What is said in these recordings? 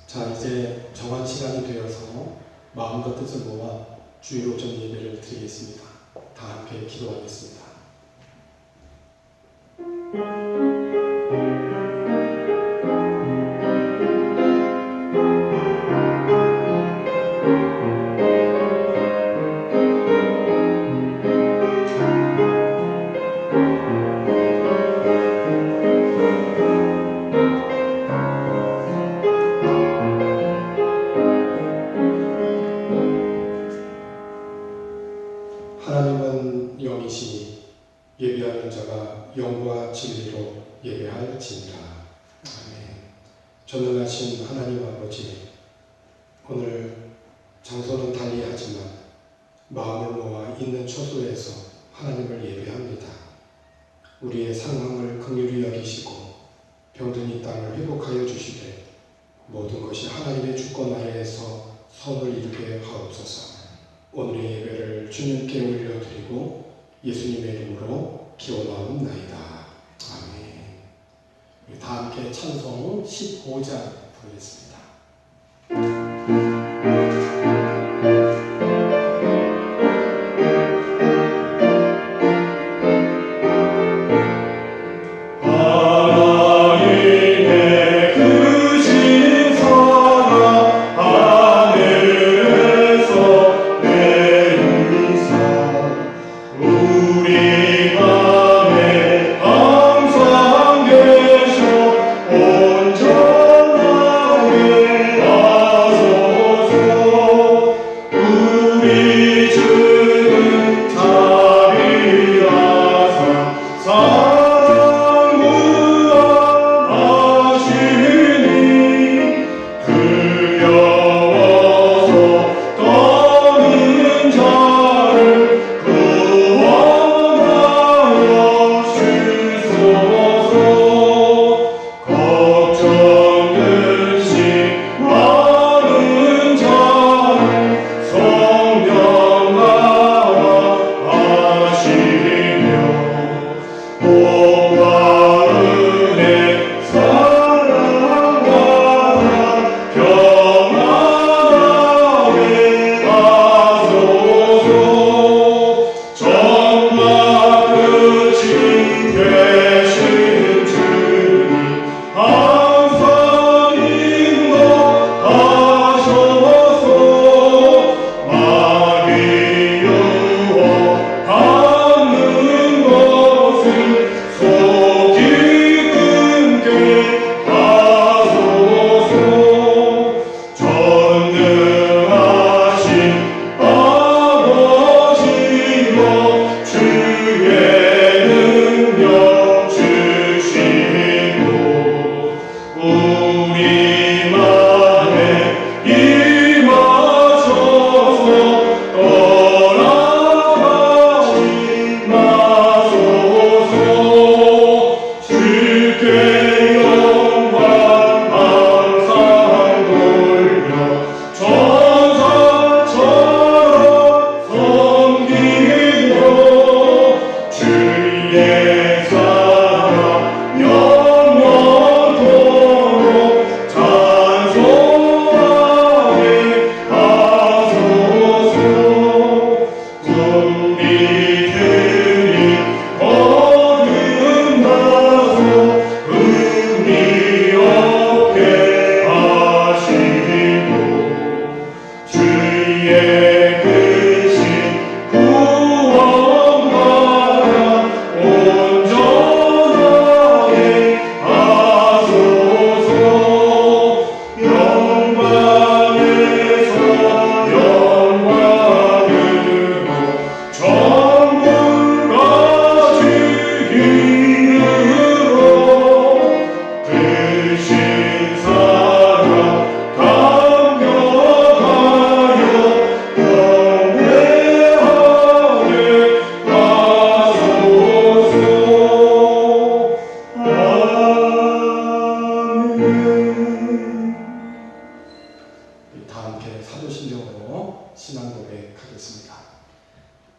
자, 이제 정한 시간이 되어서 마음과 뜻을 모아 주일 오전 예배를 드리겠습니다. 다 함께 기도하겠습니다. 하나님은 영이시니 예배하는 자가 영과 진리로 예배할지니라. 아멘. 전능하신 하나님 아버지, 오늘 장소는 달리하지만 마음을 모아 있는 처소에서 하나님을 예배합니다. 우리의 상황을 긍휼히 여기시고 병든 이 땅을 회복하여 주시되 모든 것이 하나님의 주권 아래에서 선을 이루게 하옵소서. 오늘의 예배를 주님께 올려드리고 예수님의 이름으로 기원하옵나이다. 아멘. 우리 다 함께 찬송 15장 부르겠습니다.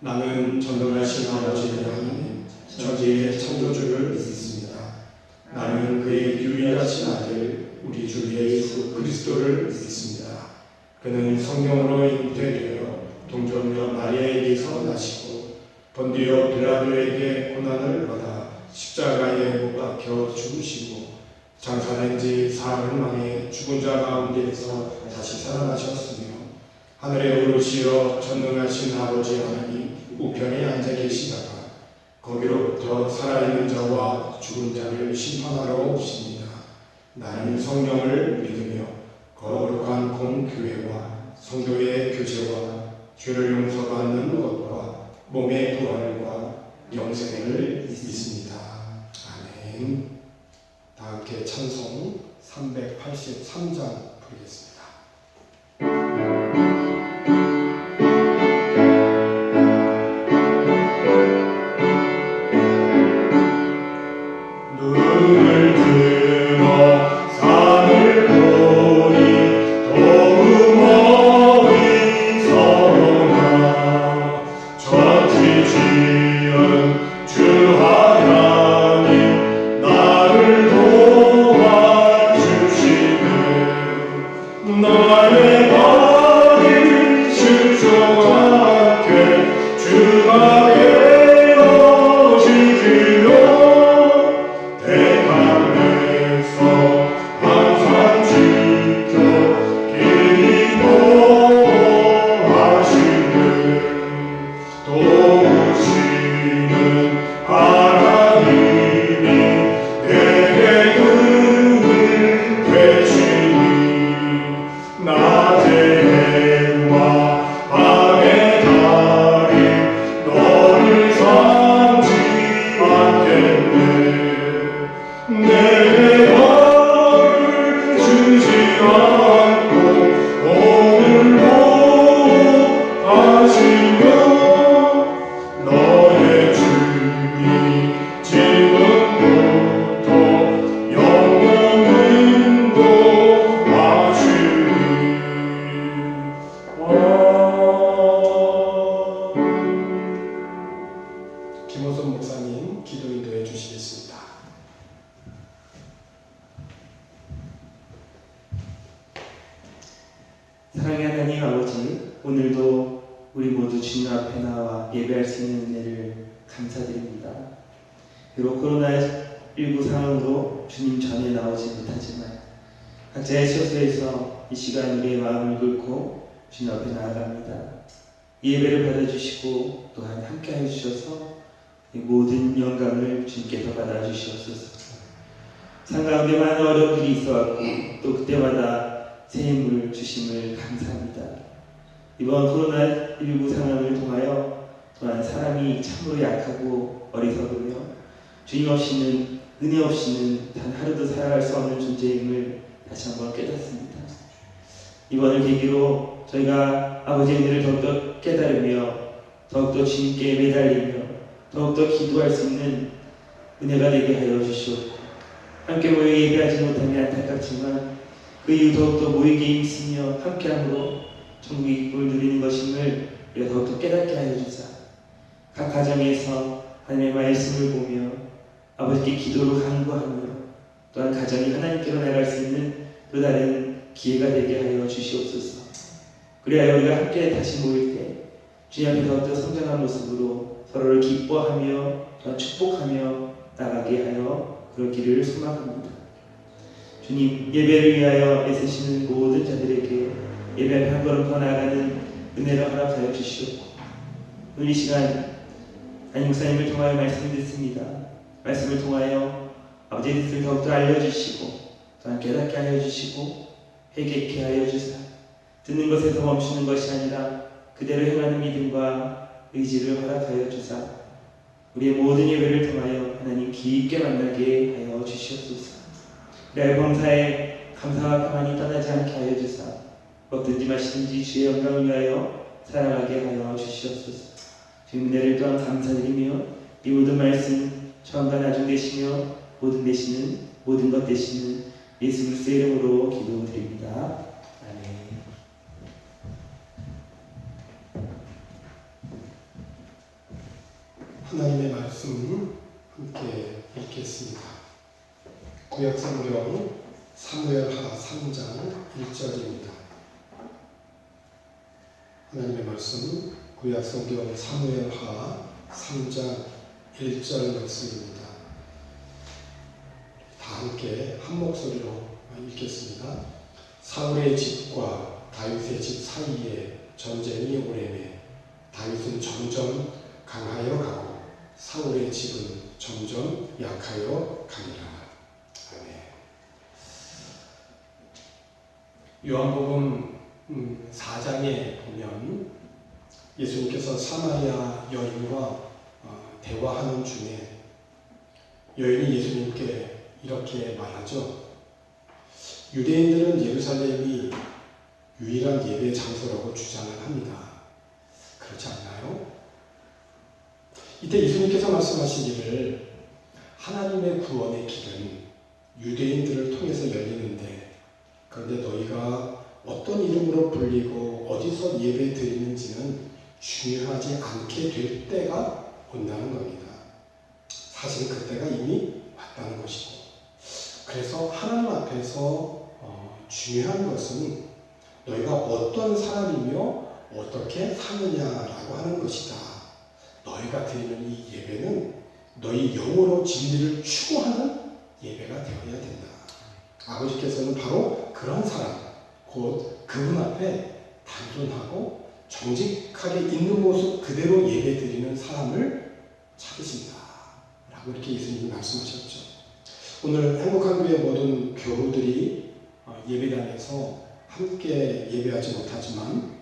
나는 전능하신 아버지 하나님, 천지의 창조주를 믿습니다. 나는 그의 유일하신 아들, 우리 주 예수 그리스도를 성령으로 잉태되어 동정녀 마리아에게서 나시고 본디오 빌라도에게 고난을 받아 십자가에 못 박혀 죽으시고 장사된 지 사흘 만에 죽은 자 가운데에서 다시 살아나셨으며 하늘에 오르시어 전능하신 아버지 하나님 우편에 앉아 계시다가 거기로부터 살아있는 자와 죽은 자를 심판하러 오십니다. 나는 성령을 믿으며 거룩한 공교회와 성도의 교제와 죄를 용서받는 것과 몸의 부활과 영생을 믿습니다. 아멘. 다 함께 찬송 383장 부르겠습니다. 눈을 들어 산을 보니 도무 어디서나 천지 지은 주 하나님 나를 도와주시네 나의 발이 신성하게 주가 되어지기로 대강에서 항상 지켜 길이 보호하시네 도우시는 하나님이 내게 은을 되시니 낮의 해와 밤의 달이 너를 삼지 않겠네 내게 벌을 주지 않고 오늘도 하시며 너의 주님 지금부터 영원히 인도하시니 김호선 목사님 기도 인도해 주시겠습니다. 사랑의 하나님 아버지, 오늘도 우리 모두 주님 앞에 나와 예배할 수 있는 은혜를 감사드립니다. 비록 코로나19 상황으로 주님 전에 나오지 못하지만 각자의 처소에서 이 시간 우리의 마음을 긁고 주님 앞에 나아갑니다. 이 예배를 받아주시고 또한 함께하여 주셔서 이 모든 영광을 주님께서 받아주시옵소서. 삶 가운데 많은 어려움들이 있어왔고 또 그때마다 새 힘을 주심을 감사합니다. 이번 코로나19 상황을 통하여 또한 사람이 참으로 약하고 어리석으며 주님 없이는 은혜 없이는 단 하루도 살아갈 수 없는 존재임을 다시 한번 깨닫습니다. 이번을 계기로 저희가 아버지의 은혜를 더욱더 깨달으며 더욱더 주님께 매달리며 더욱더 기도할 수 있는 은혜가 되게 하여 주시옵고 함께 모여 예배하지 못함이 안타깝지만 그 이후 더욱더 모이게 힘쓰며 함께함으로 천국의 기쁨을 누리는 것임을 우리가 더욱더 깨닫게 하여 주사 각 가정에서 하나님의 말씀을 보며 아버지께 기도로 간구하며 또한 가정이 하나님께로 나갈 수 있는 또 다른 기회가 되게 하여 주시옵소서. 그래야 우리가 함께 다시 모일 때 주님 앞에 더욱더 성장한 모습으로 서로를 기뻐하며 또한 축복하며 나가게 하여 그러기를 소망합니다. 주님, 예배를 위하여 애쓰시는 모든 자들에게 예배 앞에 한 걸음 더 나아가는 은혜를 허락하여 주시옵고 오늘 이 시간 담임 목사님을 통하여 말씀을 듣습니다. 말씀을 통하여 아버지의 뜻을 더욱더 알려주시고 또한 깨닫게 하여 주시고 회개케 하여 주사 듣는 것에서 멈추는 것이 아니라 그대로 행하는 믿음과 의지를 허락하여 주사 우리의 모든 예배를 통하여 하나님 깊게 만나게 하여 주시옵소서. 우리 범사에 감사와 평안이 떠나지 않게 하여 주사 먹든지 마시든지 주의 영광을 위하여 살아가게 하여 주시옵소서. 주님 은혜를 또한 감사드리며 이 모든 말씀 처음과 나중 되시며 모든 되시는 모든 것 되시는 예수 그리스도의 이름으로 기도드립니다. 아멘. 하나님의 말씀 함께 읽겠습니다. 구약성경 사무엘하 3장 1절입니다. 하나님의 말씀 구약 성경 사무엘하 3장 1절 말씀입니다. 다 함께 한 목소리로 읽겠습니다. 사울의 집과 다윗의 집 사이에 전쟁이 오래매 다윗은 점점 강하여 가고 사울의 집은 점점 약하여 가니라. 아멘. 요한복음 4장에 보면 예수님께서 사마리아 여인과 대화하는 중에 여인이 예수님께 이렇게 말하죠. 유대인들은 예루살렘이 유일한 예배 장소라고 주장을 합니다. 그렇지 않나요? 이때 예수님께서 말씀하시기를 하나님의 구원의 길은 유대인들을 통해서 열리는데 그런데 너희가 어떤 이름으로 불리고 어디서 예배 드리는지는 중요하지 않게 될 때가 온다는 겁니다. 사실 그때가 이미 왔다는 것이고 그래서 하나님 앞에서 중요한 것은 너희가 어떤 사람이며 어떻게 사느냐라고 하는 것이다. 너희가 드리는 이 예배는 너희 영으로 진리를 추구하는 예배가 되어야 된다. 아버지께서는 바로 그런 사람, 곧 그분 앞에 단순하고 정직하게 있는 모습 그대로 예배 드리는 사람을 찾으신다. 라고 이렇게 예수님이 말씀하셨죠. 오늘 행복한 교회 모든 교우들이 예배당에서 함께 예배하지 못하지만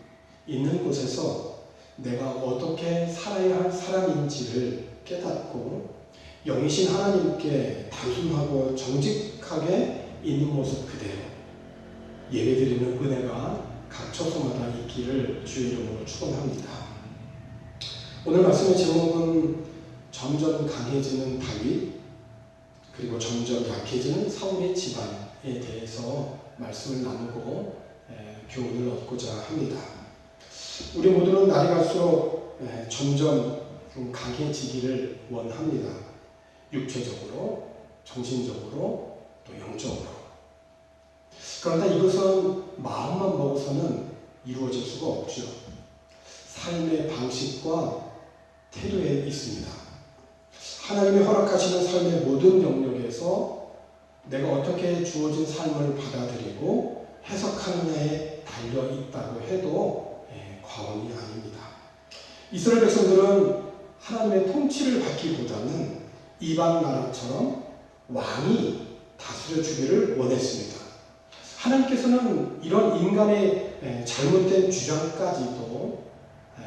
있는 곳에서 내가 어떻게 살아야 할 사람인지를 깨닫고 영이신 하나님께 단순하고 정직하게 있는 모습 그대로 예배드리는 은혜가 각 처소마다 있기를 주의 이름으로 축원합니다. 오늘 말씀의 제목은 점점 강해지는 다윗 그리고 점점 약해지는 사울의 집안에 대해서 말씀을 나누고 교훈을 얻고자 합니다. 우리 모두는 날이 갈수록 점점 강해지기를 원합니다. 육체적으로, 정신적으로, 또 영적으로. 그런데 이것은 마음만 먹어서는 이루어질 수가 없죠. 삶의 방식과 태도에 있습니다. 하나님이 허락하시는 삶의 모든 영역에서 내가 어떻게 주어진 삶을 받아들이고 해석하느냐에 달려 있다고 해도 과언이 아닙니다. 이스라엘 백성들은 하나님의 통치를 받기보다는 이방 나라처럼 왕이 다스려 주기를 원했습니다. 하나님께서는 이런 인간의 잘못된 주장까지도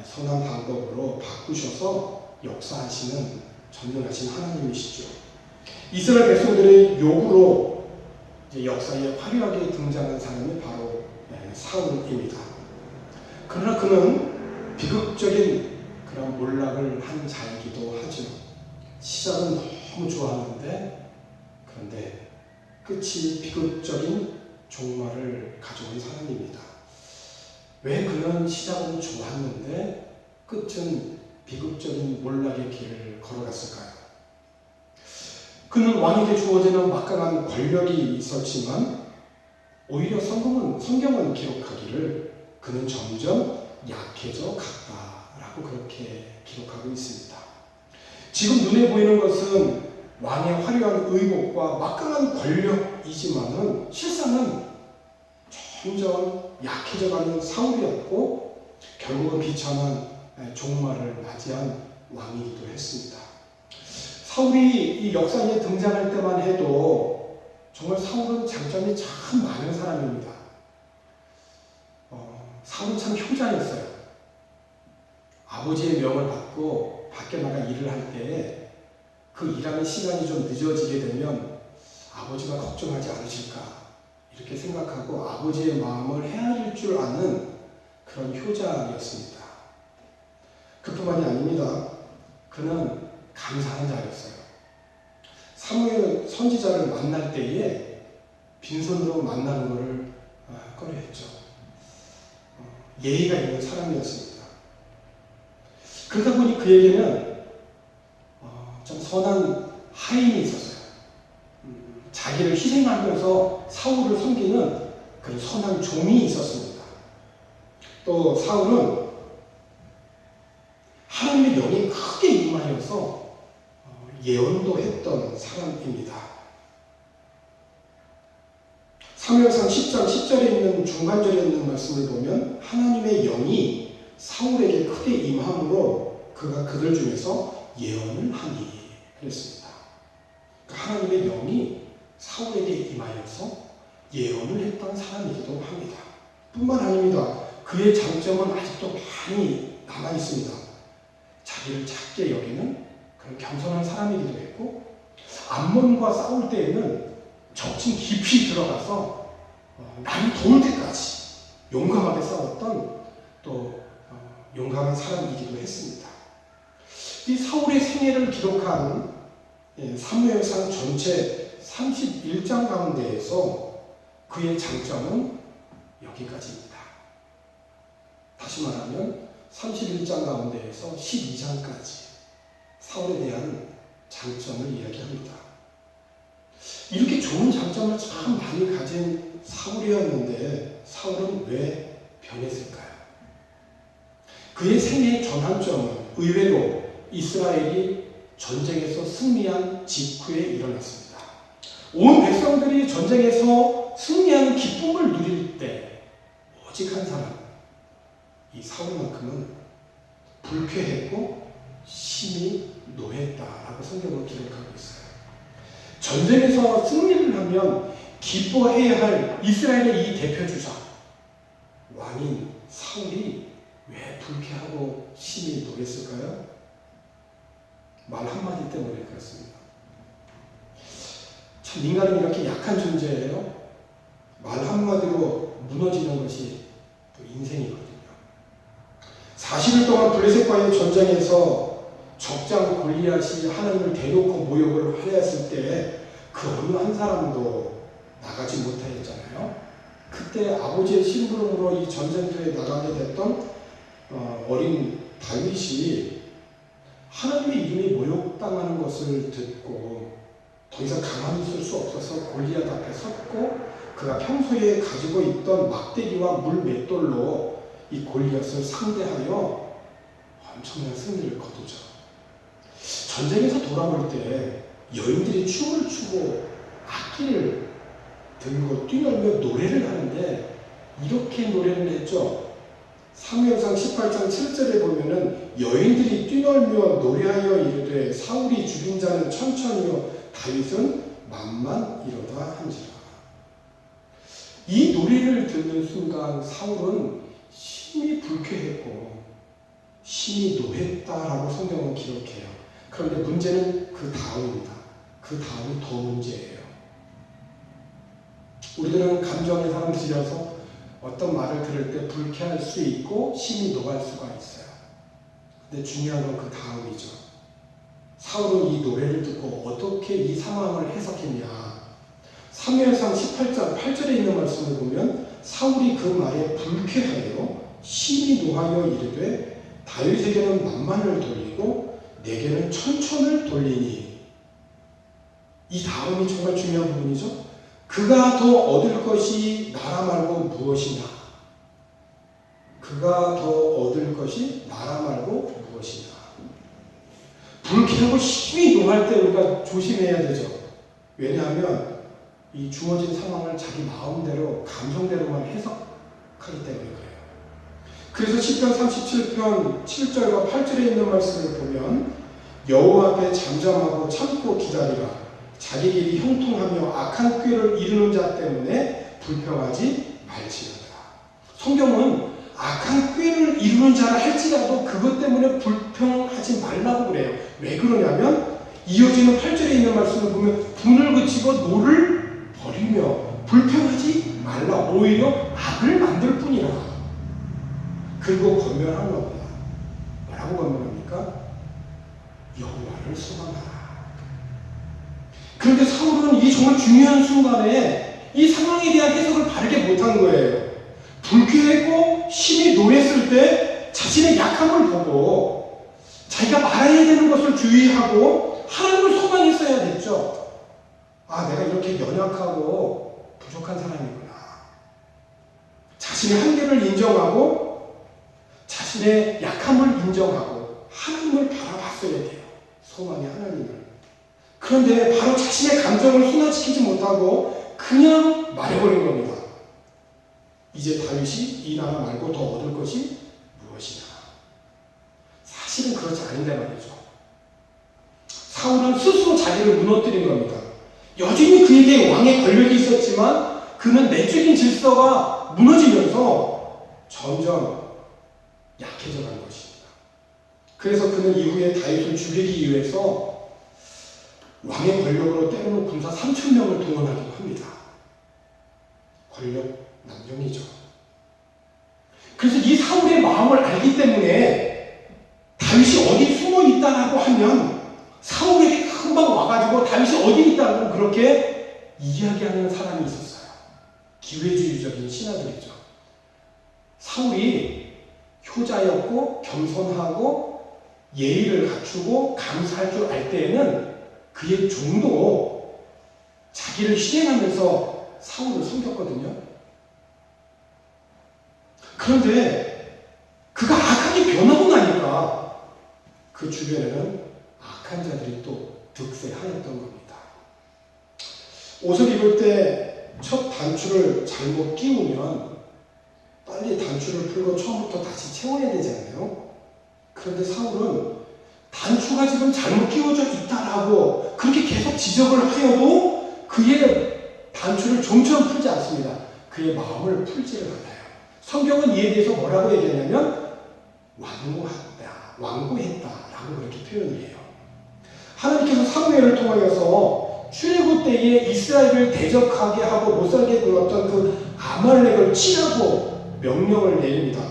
선한 방법으로 바꾸셔서 역사하시는 전능하신 하나님이시죠. 이스라엘 백성들의 요구로 역사에 화려하게 등장한 사람이 바로 사울입니다. 그러나 그는 비극적인 그런 몰락을 한 자이기도 하죠. 시작은 너무 좋았는데 그런데 끝이 비극적인 종말을 가져온 사람입니다. 왜 그는 시작은 좋았는데 끝은 비극적인 몰락의 길을 걸어갔을까요? 그는 왕에게 주어지는 막강한 권력이 있었지만 오히려 성경은 기록하기를 그는 점점 약해져 갔다라고 그렇게 기록하고 있습니다. 지금 눈에 보이는 것은 왕의 화려한 의복과 막강한 권력이지만은 실상은 점점 약해져가는 사울이었고 결국은 비참한 종말을 맞이한 왕이기도 했습니다. 사울이 이 역사에 등장할 때만 해도 정말 사울은 장점이 참 많은 사람입니다. 사울은 참 효자였어요. 아버지의 명을 받고 밖에 나가 일을 할 때에 그 일하는 시간이 좀 늦어지게 되면 아버지가 걱정하지 않으실까 이렇게 생각하고 아버지의 마음을 헤아릴 줄 아는 그런 효자였습니다. 그뿐만이 아닙니다. 그는 감사한 자였어요. 사무엘 선지자를 만날 때에 빈손으로 만나는 것을 꺼려했죠. 예의가 있는 사람이었습니다. 그러다 보니 그에게는 좀 선한 하인이 있었어요. 자기를 희생하면서 사울을 섬기는 그런 선한 종이 있었습니다. 또 사울은 사람입니다. 사무엘상 10장 10절에 있는 중간절에 있는 말씀을 보면 하나님의 영이 사울에게 크게 임함으로 그가 그들 중에서 예언을 하니 그랬습니다. 그러니까 하나님의 영이 사울에게 임하여서 예언을 했던 사람이기도 합니다. 뿐만 아닙니다. 그의 장점은 아직도 많이 남아 있습니다. 자기를 작게 여기는 그런 겸손한 사람이기도 했고, 암몬과 싸울 때에는 적진 깊이 들어가서 날이 더울 때까지 용감하게 싸웠던 또 용감한 사람이기도 했습니다. 이 사울의 생애를 기록한 사무엘상 전체 31장 가운데에서 그의 장점은 여기까지입니다. 다시 말하면 31장 가운데에서 12장까지 사울에 대한 장점을 이야기합니다. 이렇게 좋은 장점을 참 많이 가진 사울이었는데 사울은 왜 변했을까요? 그의 생애의 전환점은 의외로 이스라엘이 전쟁에서 승리한 직후에 일어났습니다. 온 백성들이 전쟁에서 승리하는 기쁨을 누릴 때 오직 한 사람, 이 사울만큼은 불쾌했고 심히 노했다라고 성경은 기록하고 있어요. 전쟁에서 승리를 하면 기뻐해야 할 이스라엘의 이 대표주자 왕인 사울이 왜 불쾌하고 심히 노했을까요? 말 한마디 때문에 그렇습니다. 참 인간은 이렇게 약한 존재예요. 말 한마디로 무너지는 것이 또 인생이거든요. 40일 동안 블레셋과의 전쟁에서 적장 골리앗이 하나님을 대놓고 모욕을 하였을 때 그 어느 한 사람도 나가지 못하였잖아요. 그때 아버지의 심부름으로 이 전쟁터에 나가게 됐던 어린 다윗이 하나님의 이름이 모욕당하는 것을 듣고 더 이상 가만히 있을 수 없어서 골리앗 앞에 섰고 그가 평소에 가지고 있던 막대기와 물 맷돌로 이 골리앗을 상대하여 엄청난 승리를 거두죠. 전쟁에서 돌아올 때 여인들이 춤을 추고 악기를 들고 뛰놀며 노래를 하는데 이렇게 노래를 했죠. 사무엘상 18장 7절에 보면은 여인들이 뛰놀며 노래하여 이르되 사울이 죽인 자는 천천히요 다윗은 만만이로다 한지라. 이 노래를 듣는 순간 사울은 심히 불쾌했고 심히 노했다라고 성경은 기록해요. 그런데 문제는 그 다음입니다. 그 다음이 더 문제예요. 우리들은 감정의 사람들이라서 어떤 말을 들을 때 불쾌할 수 있고 심히 노할 수가 있어요. 근데 중요한 건 그 다음이죠. 사울은 이 노래를 듣고 어떻게 이 상황을 해석했냐. 사무엘상 18장 8절에 있는 말씀을 보면 사울이 그 말에 불쾌하여 심히 노하여 이르되 다윗에게는 만만을 돌리고 내게는 천천을 돌리니. 이 다음이 정말 중요한 부분이죠. 그가 더 얻을 것이 나라 말고 무엇이냐. 그가 더 얻을 것이 나라 말고 무엇이냐. 불쾌하고 심히 노할 때 우리가 조심해야 되죠. 왜냐하면 이 주어진 상황을 자기 마음대로 감정대로만 해석하기 때문에 그래요. 그래서 시편 37편 7절과 8절에 있는 말씀을 보면 여호와 앞에 잠잠하고 참고 기다리라. 자기 길이 형통하며 악한 꾀를 이루는 자 때문에 불평하지 말지어다. 성경은 악한 꾀를 이루는 자라 할지라도 그것 때문에 불평하지 말라고 그래요. 왜 그러냐면 이어지는 8절에 있는 말씀을 보면 분을 그치고 노를 버리며 불평하지 말라. 오히려 악을 만들 뿐이라. 그리고 권면하는 겁니다. 뭐라고 권면합니까? 여호와를 소망하라. 그런데 사울은 이 정말 중요한 순간에 이 상황에 대한 해석을 바르게 못한 거예요. 불쾌했고 심히 노했을 때 자신의 약함을 보고 자기가 말해야 되는 것을 주의하고 하나님을 소망했어야 됐죠. 아, 내가 이렇게 연약하고 부족한 사람이구나. 자신의 한계를 인정하고 자신의 약함을 인정하고 하나님을 바라봤어야 돼요. 소망의 하나님을. 그런데 바로 자신의 감정을 순화시키지 못하고 그냥 말해버린 겁니다. 이제 다윗이 이 나라 말고 더 얻을 것이 무엇이냐. 사실은 그렇지 않은데 말이죠. 사울은 스스로 자기를 무너뜨린 겁니다. 여전히 그에게 왕의 권력이 있었지만 그는 내적인 질서가 무너지면서 점점 약해져 간 것입니다. 그래서 그는 이후에 다윗을 죽이기 위해서 왕의 권력으로 때로는 군사 3,000명을 동원하기도 합니다. 권력 남용이죠. 그래서 이 사울의 마음을 알기 때문에 다윗이 어디 숨어 있다라고 하면 사울에게 금방 와가지고 다윗이 어디 있다고 그렇게 이야기하는 사람이 있었어요. 기회주의적인 신하들이죠. 사울이 효자였고 겸손하고 예의를 갖추고 감사할 줄 알 때에는 그의 종도 자기를 희생하면서 사울을 섬겼거든요. 그런데 그가 악하게 변하고 나니까 그 주변에는 악한 자들이 또 득세하였던 겁니다. 옷을 입을 때 첫 단추를 잘못 끼우면 빨리 단추를 풀고 처음부터 다시 채워야 되잖아요. 그런데 사울은 단추가 지금 잘못 끼워져 있다라고 그렇게 계속 지적을 하여도 그의 단추를 좀처럼 풀지 않습니다. 그의 마음을 풀지를 않아요. 성경은 이에 대해서 뭐라고 얘기하냐면 완고했다라고 그렇게 표현을 해요. 하나님께서 사무엘을 통하여서 출애굽 때에 이스라엘을 대적하게 하고 못살게 굴었던 그 아말렉을 치라고 명령을 내립니다.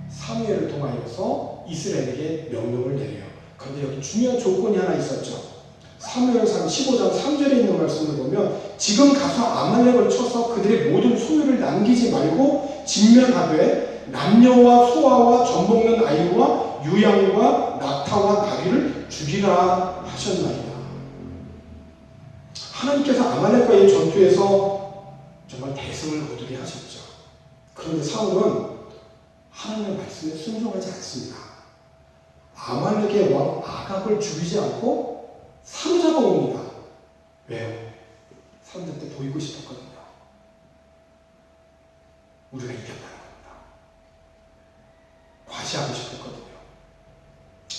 사무엘을 통하여서 이스라엘에게 명령을 내려요. 그런데 여기 중요한 조건이 하나 있었죠. 사무엘상 15장 3절에 있는 말씀을 보면 지금 가서 아말렉을 쳐서 그들의 모든 소유를 남기지 말고 진멸하되 남녀와 소아와 젖 먹는 아이와 유양과 낙타와 나귀를 죽이라 하셨나이다. 하나님께서 아말렉과의 전투에서 정말 대승을 거두게 하셨죠. 그런데 사울은 하나님의 말씀에 순종하지 않습니다. 아말렉의 왕 아각을 죽이지 않고 사로잡아 옵니다. 왜요? 사람들 때 보이고 싶었거든요. 우리가 이겼다는 겁니다. 과시하고 싶었거든요.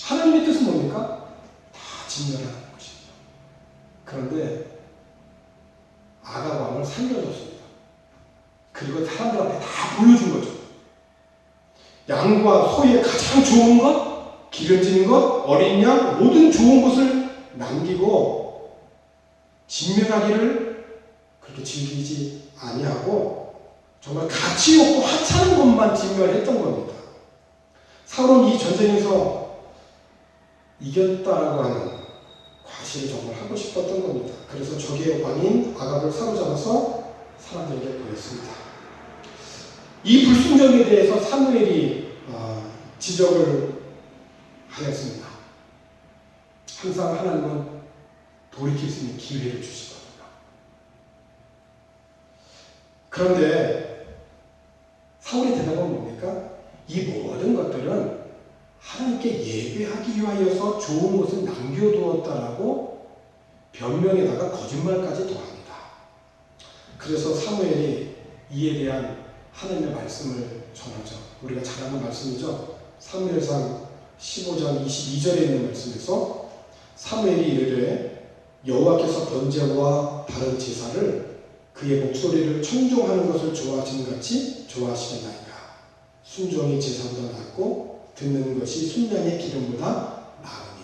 하나님의 뜻은 뭡니까? 다 진멸하는 것입니다. 그런데 아각 왕을 살려줬습니다. 그리고 사람들 앞에 다 보여준 거죠. 양과 소의 가장 좋은 것, 기름진 것, 어린 양, 모든 좋은 것을 남기고 진멸하기를 그렇게 즐기지 아니하고 정말 가치 없고 하찮은 것만 진멸했던 겁니다. 사울은 이 전쟁에서 이겼다라고 하는 과시를 정말 하고 싶었던 겁니다. 그래서 적의 왕인 아각을 사로잡아서 사람들에게 보였습니다. 이 불순종에 대해서 사무엘이 지적을 하였습니다. 항상 하나님은 돌이킬 수 있는 기회를 주시거든요. 그런데 사울의 대답은 뭡니까? 이 모든 것들은 하나님께 예배하기 위하여서 좋은 것을 남겨두었다라고 변명에다가 거짓말까지 더합니다. 그래서 사무엘이 이에 대한 하나님의 말씀을 전하죠. 우리가 잘 아는 말씀이죠. 사무엘상 15장 22절에 있는 말씀에서 사무엘이 이르되 여호와께서 번제와 다른 제사를 그의 목소리를 청종하는 것을 좋아하시는 같이 좋아하시겠나이까. 순종이 제사보다 낫고 듣는 것이 순양의 기름보다 나으니.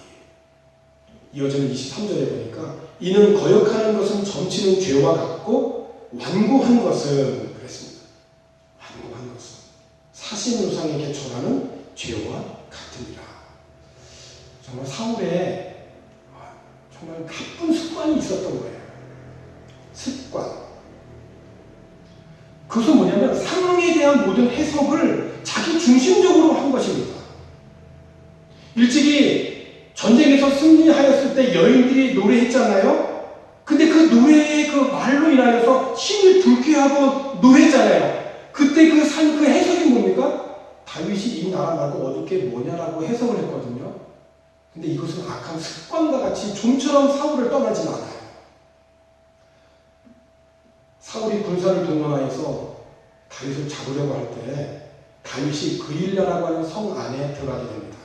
이어지는 23절에 보니까 이는 거역하는 것은 점치는 죄와 같고 완고한 것은 그랬습니다. 완고한 것은 사신우상에게 절하는 죄와 같으니라. 정말 사울의 정말 나쁜 습관이 있었던 거예요. 습관. 그것은 뭐냐면 상황에 대한 모든 해석을 자기 중심적으로 한 것입니다. 일찍이 전쟁에서 승리하였을 때 여인들이 노래했잖아요. 근데 그 노래의 그 말로 인하여서 힘이 불쾌하고 노래했잖아요. 그때 그 해석이 뭡니까? 다윗이 이 나라 말고 얻을 게 뭐냐라고 해석을 했거든요. 근데 이것은 악한 습관과 같이 좀처럼 사울을 떠나지 않아요. 사울이 군사를 동원하여서 다윗을 잡으려고 할 때 다윗이 그일라라고 하는 성 안에 들어가게 됩니다.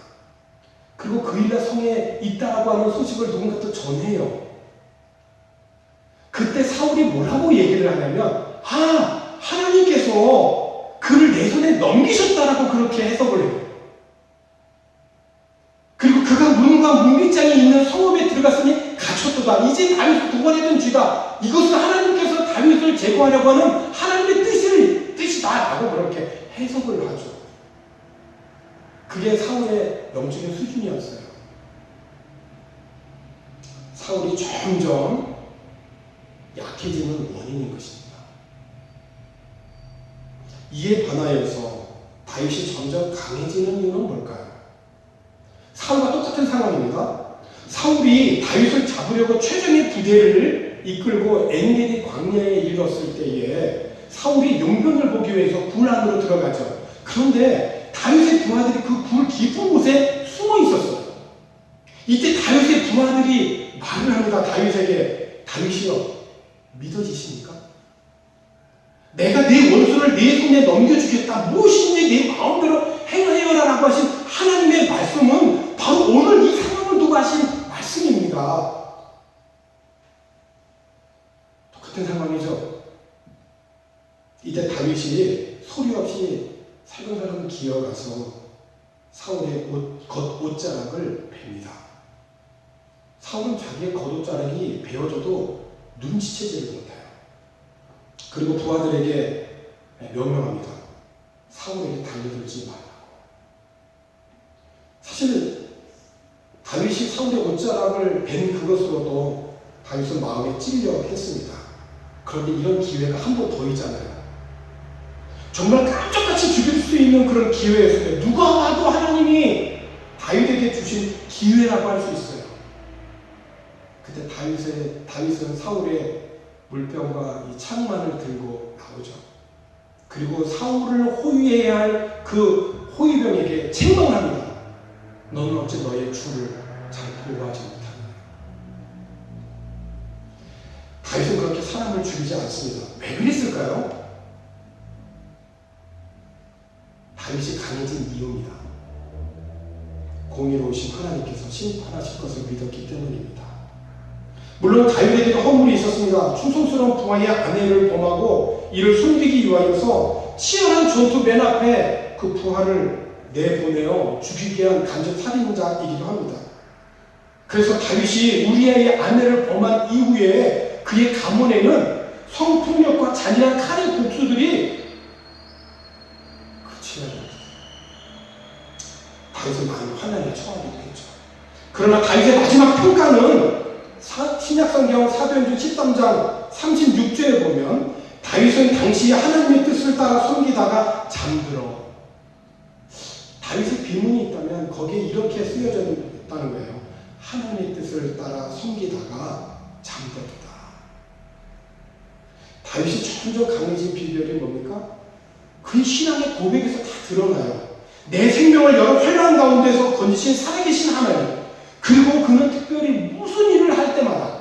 그리고 그일라 성에 있다라고 하는 소식을 누군가한테 전해요. 그때 사울이 뭐라고 얘기를 하냐면 하나님께서 그를 내 손에 넘기셨다라고 그렇게 해석을 해요. 그리고 그가 문과 문빗장이 있는 성읍에 들어갔으니 갇혔도다. 이제 다윗을 도발했던 죄다. 이것은 하나님께서 다윗을 제거하려고 하는 하나님의 뜻이다 라고 그렇게 해석을 하죠. 그게 사울의 영적인 수준이었어요. 사울이 점점 약해지는 원인인 것입니다. 이에 반하여서 다윗이 점점 강해지는 이유는 뭘까요? 사울과 똑같은 상황입니다. 사울이 다윗을 잡으려고 최정의 부대를 이끌고 엔게디 광야에 이르렀을 때에 사울이 용변을 보기 위해서 굴 안으로 들어가죠. 그런데 다윗의 부하들이 그 굴 깊은 곳에 숨어 있었어요. 이때 다윗의 부하들이 말을 합니다. 다윗에게, 다윗이여, 믿어지십니까? 내가 네 원수를 네 손에 넘겨주겠다. 무엇인지 네 마음대로 행하여라 라고 하신 하나님의 말씀은 바로 오늘 이 상황을 두고 하신 말씀입니다. 똑같은 상황이죠. 이때 다윗이 소리 없이 살금살금 기어가서 사울의 겉옷자락을 뱁니다. 사울은 자기의 겉옷자락이 베어져도 눈치채지를 못해요. 그리고 부하들에게 명령합니다. 사울에게 달려들지 말라고. 사실 다윗이 사울의 옷자락을 벤 그것으로도 다윗은 마음에 찔려 했습니다. 그런데 이런 기회가 한 번 더 있잖아요. 정말 깜짝같이 죽일 수 있는 그런 기회였어요. 누가 봐도 하나님이 다윗에게 주신 기회라고 할 수 있어요. 그때 다윗은 사울의 물병과 이 창만을 들고 나오죠. 그리고 사울을 호위해야 할 그 호위병에게 책망합니다. 너는 어찌 너의 주를 잘 보호하지 못하느냐. 다윗은 그렇게 사람을 죽이지 않습니다. 왜 그랬을까요? 다윗이 강해진 이유입니다. 공의로우신 하나님께서 심판하실 것을 믿었기 때문입니다. 물론 다윗에게도 허물이 있었습니다. 충성스러운 부하의 아내를 범하고 이를 숨기기 위하여서 치열한 전투 맨 앞에 그 부하를 내보내어 죽이게 한 간접 살인자이기도 합니다. 그래서 다윗이 우리아의 아내를 범한 이후에 그의 가문에는 성폭력과 잔인한 칼의 복수들이 그치지 않았어요. 다윗은 많은 환난에 처하기도 했죠. 그러나 다윗의 마지막 평가는 신약성경 사도행전 13장 36절에 보면 다윗은 당시 하나님의 뜻을 따라 섬기다가 잠들어. 다윗의 비문이 있다면 거기에 이렇게 쓰여져 있다는 거예요. 하나님의 뜻을 따라 섬기다가 잠들었다. 다윗이 점점 강해진 비결이 뭡니까? 그의 신앙의 고백에서 다 드러나요. 내 생명을 여러 환난 가운데서 건지신 살아계신 하나님, 그리고 그는 특별히 무슨 일을 할 때마다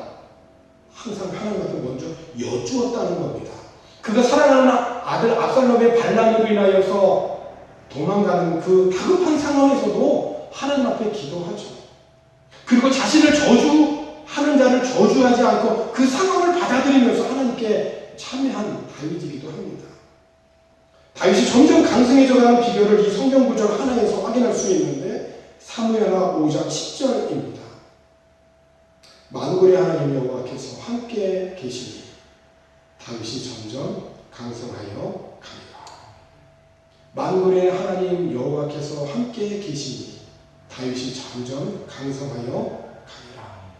항상 하나님한테 먼저 여쭈었다는 겁니다. 그가 사랑하는 아들 압살롬의 반란으로 인하여서 도망가는 그 다급한 상황에서도 하나님 앞에 기도하죠. 그리고 자신을 저주하는 자를 저주하지 않고 그 상황을 받아들이면서 하나님께 참여한 다윗이기도 합니다. 다윗이 점점 강성해져가는 비결을 이 성경 구절 하나에서 확인할 수 있는데 사무엘하 5장 10절입니다. 만군의 하나님 여호와께서 함께 계시니 다윗이 점점 강성하여 가니라. 만군의 하나님 여호와께서 함께 계시니 다윗이 점점 강성하여 가니라.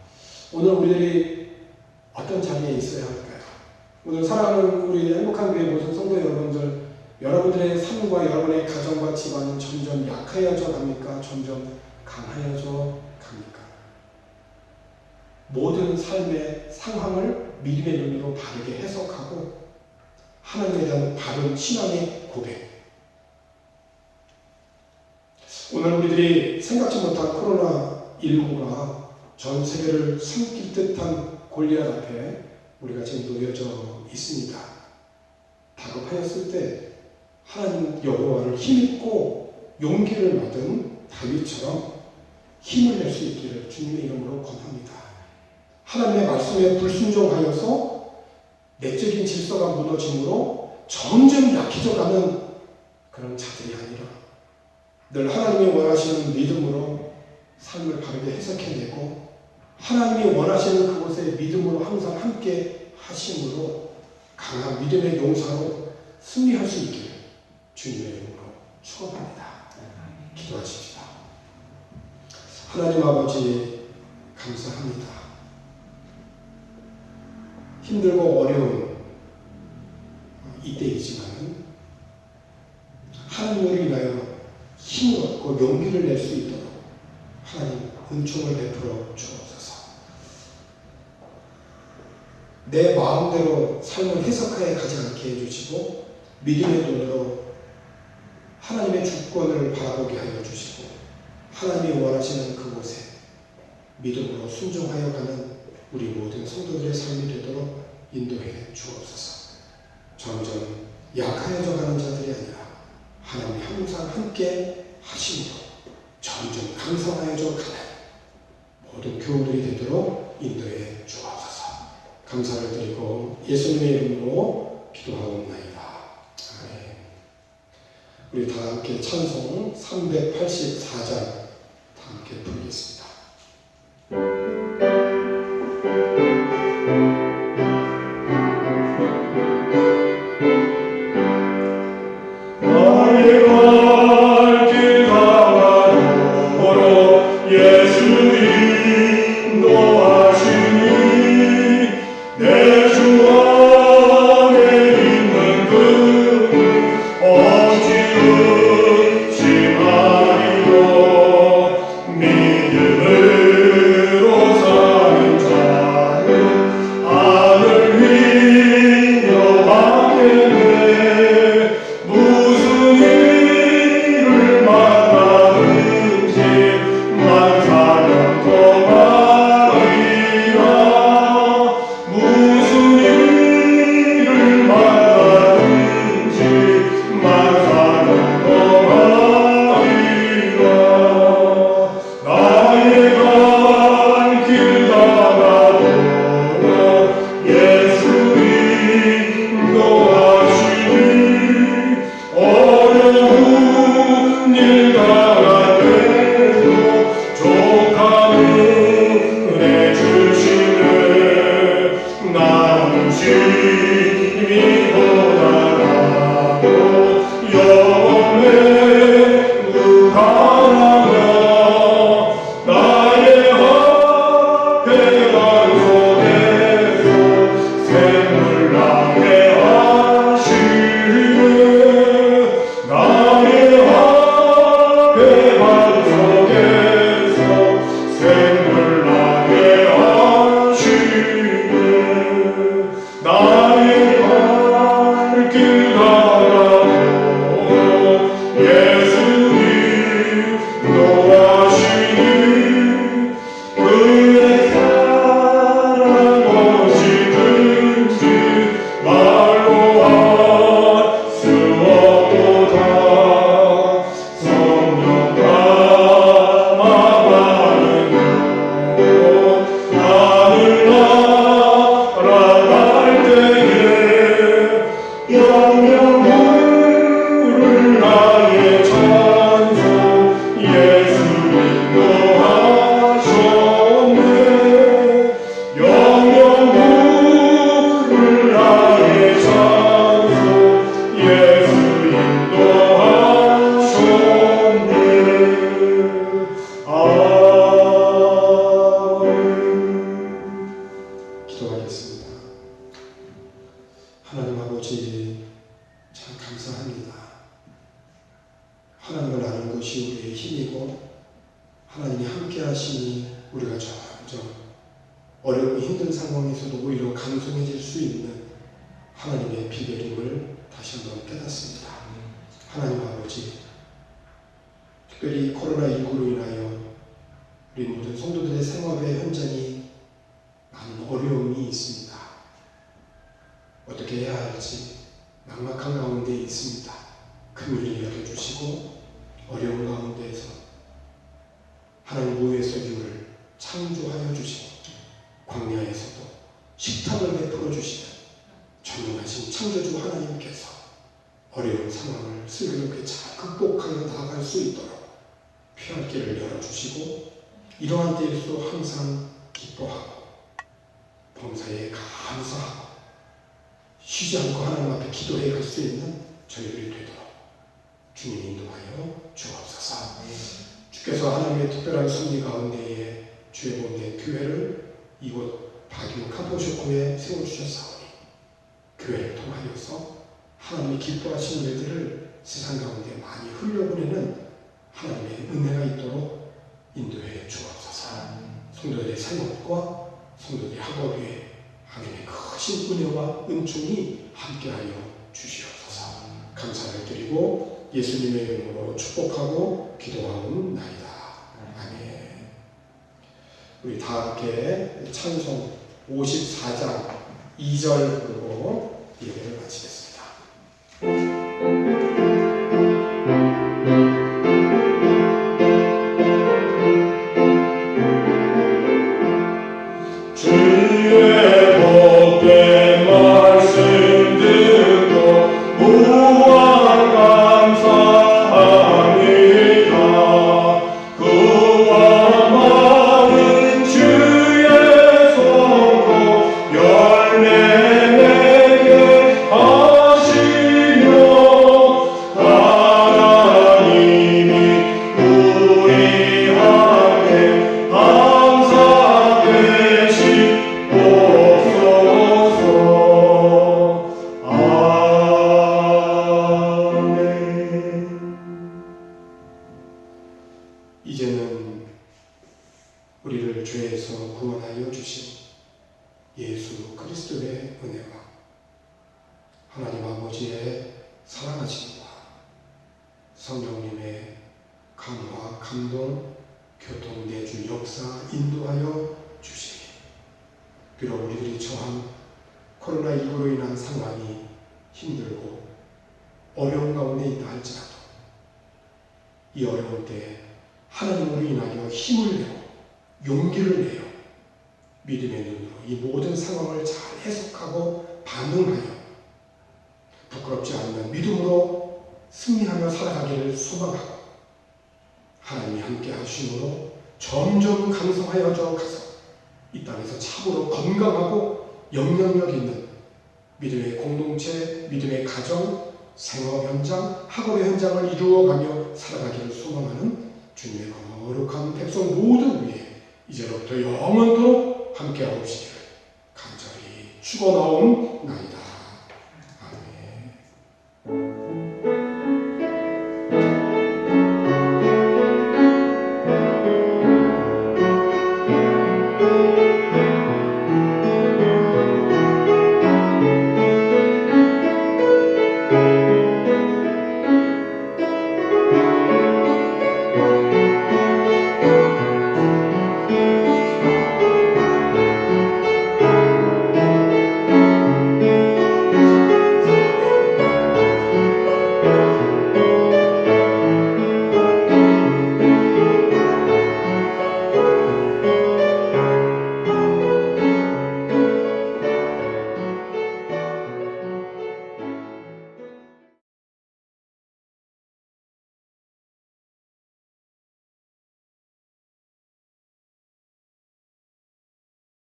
오늘 우리들이 어떤 자리에 있어야 할까요? 오늘 사랑하는 우리 행복한 교회 모든 성도 여러분들, 여러분들의 삶과 여러분의 가정과 집안은 점점 약해져 갑니까? 점점 강해져 갑니까? 모든 삶의 상황을 믿음의 눈으로 바르게 해석하고 하나님에 대한 바른 신앙의 고백. 오늘 우리들이 생각지 못한 코로나19가 전 세계를 숨길 듯한 골리앗 앞에 우리가 지금 놓여져 있습니다. 다급하였을 때 하나님 여호와를 힘입고 용기를 받은 다윗처럼 힘을 낼 수 있기를 주님의 이름으로 권합니다. 하나님의 말씀에 불순종하여서 내적인 질서가 무너짐으로 점점 약해져가는 그런 자들이 아니라 늘 하나님이 원하시는 믿음으로 삶을 바르게 해석해내고 하나님이 원하시는 그곳에 믿음으로 항상 함께 하심으로 강한 믿음의 용사로 승리할 수 있기를 주님의 이름으로 축원합니다. 기도하십시다. 하나님 아버지 감사합니다. 힘들고 어려운 이때이지만 하나님을 위하여 힘을 얻고 용기를 낼 수 있도록 하나님 은총을 베풀어 주옵소서. 내 마음대로 삶을 해석하여 가지 않게 해주시고 믿음의 눈으로 하나님의 주권을 바라보게 하여 주시고 하나님이 원하시는 그곳에 믿음으로 순종하여 가는 우리 모든 성도들의 삶이 되도록 인도해 주옵소서. 점점 약하여져 가는 자들이 아니라 하나님이 항상 함께 하심으로 점점 강성하여져 가는 모든 교우들이 되도록 인도해 주옵소서. 감사를 드리고 예수님의 이름으로 기도하옵나이다. 아멘. 우리 다 함께 찬송 384장 다 함께 부르겠습니다. 나의 갈 가로로 예수 인도하시니 내 주 안에 있는 그 어찌 의심하리요. 믿음으로 사는 자는 하늘 위로 가겠네. 무슨 일을 만나든지 만사는 동하리라. 무슨 일을 만나든지 만사는 동하리라. 나의 갈 길 다가도록 예수 인도하시니 어려운 일 당할 때도 족한 은혜 주시네. 나는 심히 고난하고 영혼에 무한하며 나의 앞에 반석에서 샘물 나게 하시네. 나의 앞에 반석에서 샘물 나게 하시네. 나의 발길 가라도 예수 인도하시니 그의 사랑 무엇이든지 말로 할 수 없도다. 성령 감화하는 곳 하늘 날아갈 때에 영영 부를 나의 찬송 예수 인도하셨네. 영영 부를 나의 찬송 예수 인도하셨네. 아멘. 기도하겠습니다. 하나님 아버지 참 감사합니다. 하나님을 아는 것이 우리의 힘이고 하나님이 함께 하시니 우리가 점점 어렵고 힘든 상황에서도 오히려 강성해질 수 있는 하나님의 비결임을 다시 한번 깨닫습니다. 하나님 아버지 특별히 코로나19로 인하여 우리 모든 성도들의 생활의 현장이 많은 어려움이 있습니다. 어떻게 해야 할지 막막한 가운데 있습니다. 긍휼히 여겨주시고 어려운 가운데에서 하나님 우의 석유를 창조하여 주시고 광야에서도 식탁을 베풀어 주시는 전능하신 창조주 하나님께서 어려운 상황을 슬기롭게 잘 극복하여 나아갈 수 있도록 피할 길을 열어주시고 이러한 때일수록 항상 기뻐하고 범사에 감사하고 쉬지 않고 하나님 앞에 기도해 갈 수 있는 저희들이 되도록 주님 인도하여 주옵소서. 주께서 하나님의 특별한 섭리 가운데에 주의 본된 교회를 이곳 바교 카포쇼코에 세워주셨사오니 교회를 통하여서 하나님이 기뻐하시는 일들을 세상 가운데 많이 흘려보내는 하나님의 은혜가 있도록 인도해 주옵소서. 성도들의 생업과 성도들의 학업 위에 하나님의 크신 은혜와 은총이 함께하여 주시옵소서. 감사를 드리고 예수님의 이름으로 축복하고 기도하옵나이다. 아멘. 우리 다 함께 찬송 54장 2절 부르고 예배를 마치겠습니다. 주의 복된 말씀 듣고 무한 감사합니다. 그와 많은 주의 선고 열매 맺게 하시며 하나님이 우리 함께 항상 되시옵소서. 아멘. 이제는 우리를 죄에서 구원하여 주신 예수 그리스도의 은혜와 하나님 아버지의 사랑하심과 성령님의 감화, 감동, 교통, 내주, 역사, 인도하여 주시니 비록 우리들이 처한 코로나19로 인한 상황이 힘들고 어려운 가운데 있다 할지라도 이 어려운 때에 하나님으로 인하여 힘을 내고 용기를 내어 믿음의 눈으로 이 모든 상황을 잘 해석하고 반응하여 부끄럽지 않으면 믿음으로 승리하며 살아가기를 소망하고 하나님이 함께 하심으로 점점 강성하여져 가서 이 땅에서 참으로 건강하고 영향력 있는 믿음의 공동체, 믿음의 가정, 생업 현장, 학업의 현장을 이루어가며 살아가기를 소망하는 주님의 거룩한 백성 모두 위에 이제로부터 영원토록 함께하옵시기를 간절히 축원하옵나이다.